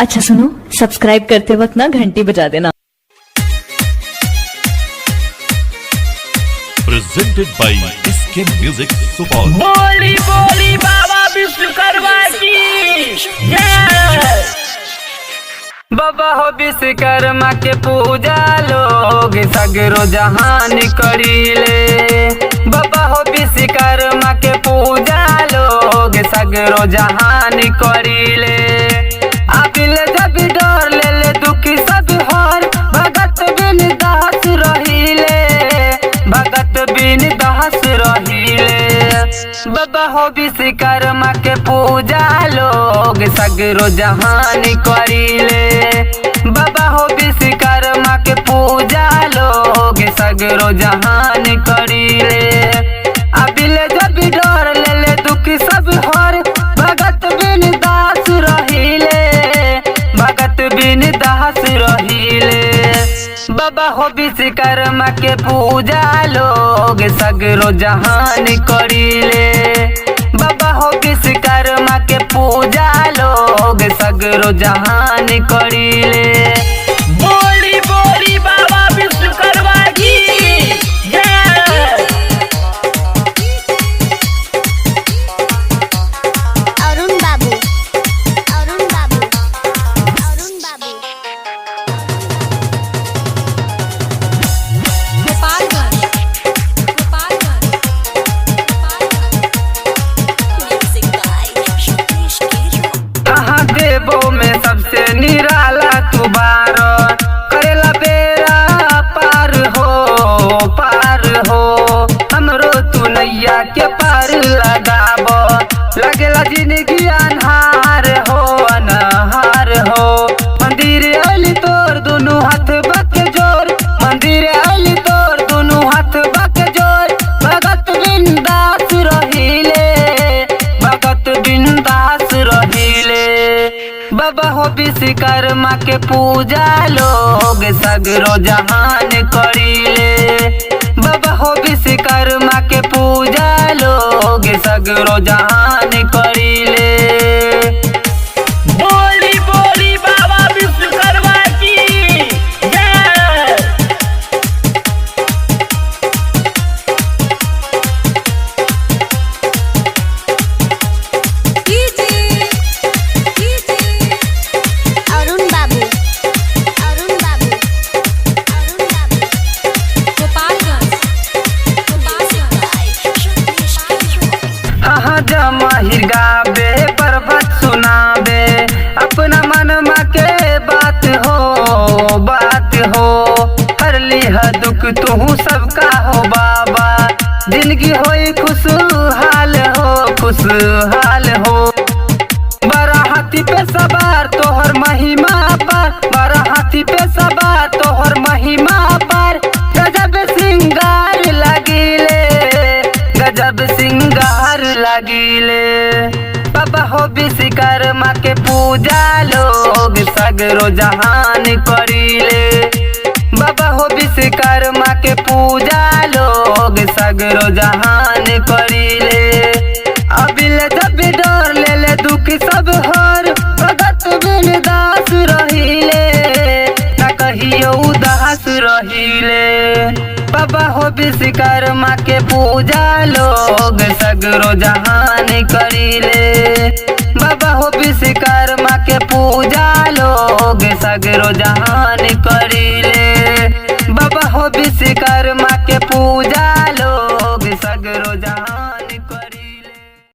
अच्छा सुनो, सब्सक्राइब करते वक्त ना घंटी बजा देना। Presented by SK Music Super। बोली बोली बाबा विश्वकर्मा की जय। बाबा हो विश्वकर्मा के पूजा लोग सगरो जहान करीले। बाबा हो विश्वकर्मा के पूजा लोग सगरो जहान करीले। आबिल जब डर ले ले दुखी सब हर भगत बिन दास रहीले। भगत बिन दास रहीले। बाबा हो विश्वकर्मा के पूजा लोग सगरो जहान करीले। बाबा हो विश्वकर्मा के पूजा लोग सगरो जहान करीले। अबिल जब डर ले ले दुखी सब हर भगत बिन दास रहीले। भगत बिन दास रहीले। बाबा हो विश्वकर्मा के पूजा लोग सगरो जहान करीले। बाबा हो विश्वकर्मा के पूजा लोग सगरो जहान करीले। बोली बोली बाबा विश्वकर्मा की जय। अरुण बाबू, अरुण बाबू, अरुण बाबू। गोपालगंज, गोपालगंज, कहाँ देवो में सबसे निराला तू बारो। करेला बेरा पार हो हमरो तू नैया के पार लगाबो। लगेला जिंदगी अनहार हो मंदिर अली तोर दोनों हाथ बक जोर। मंदिर अली तोर दोनों हाथ बक जोर। भगत बिन दास रहीले। भगत बिन दास रहीले। बाबा हो विश्वकर्मा के पूजा लोग सगरो जहान करीले। बाबा हो विश्वकर्मा के पूजा लोग सगरो जहान करीले। बोली बोली बाबा विश्वकर्मा की जय। अरुण बाबू, अरुण बाबू, अरुण बाबू। गोपालगंज, हाँ जमाहिर गावे पर्वत सुनावे। अपना मन के बात हो हर लिह दुख तू सबका हो बाबा। जिंदगी होई खुशहाल हो। बड़ा हाथी पे सवार तोहर महिमा पर। बड़ा हाथी पे सवार तोहर महिमा पर। गजब सिंगार लगिले। गजब सिंगार लगिले। बाबा हो विश्वकर्मा के पूजा लोग सगरो जहान करीले। बाबा हो विश्वकर्मा के पूजा लोग सगरो जहान करीले। अबिल जब डर ले ले दुखी सब हर भगत बिन दास रहीले। न कहियो उदास रहीले। बाबा हो विश्वकर्मा के पूजा लोग सगरो जहान करीले। बाबा हो विश्वकर्मा के पूजा लोग सगरो जहान करीले।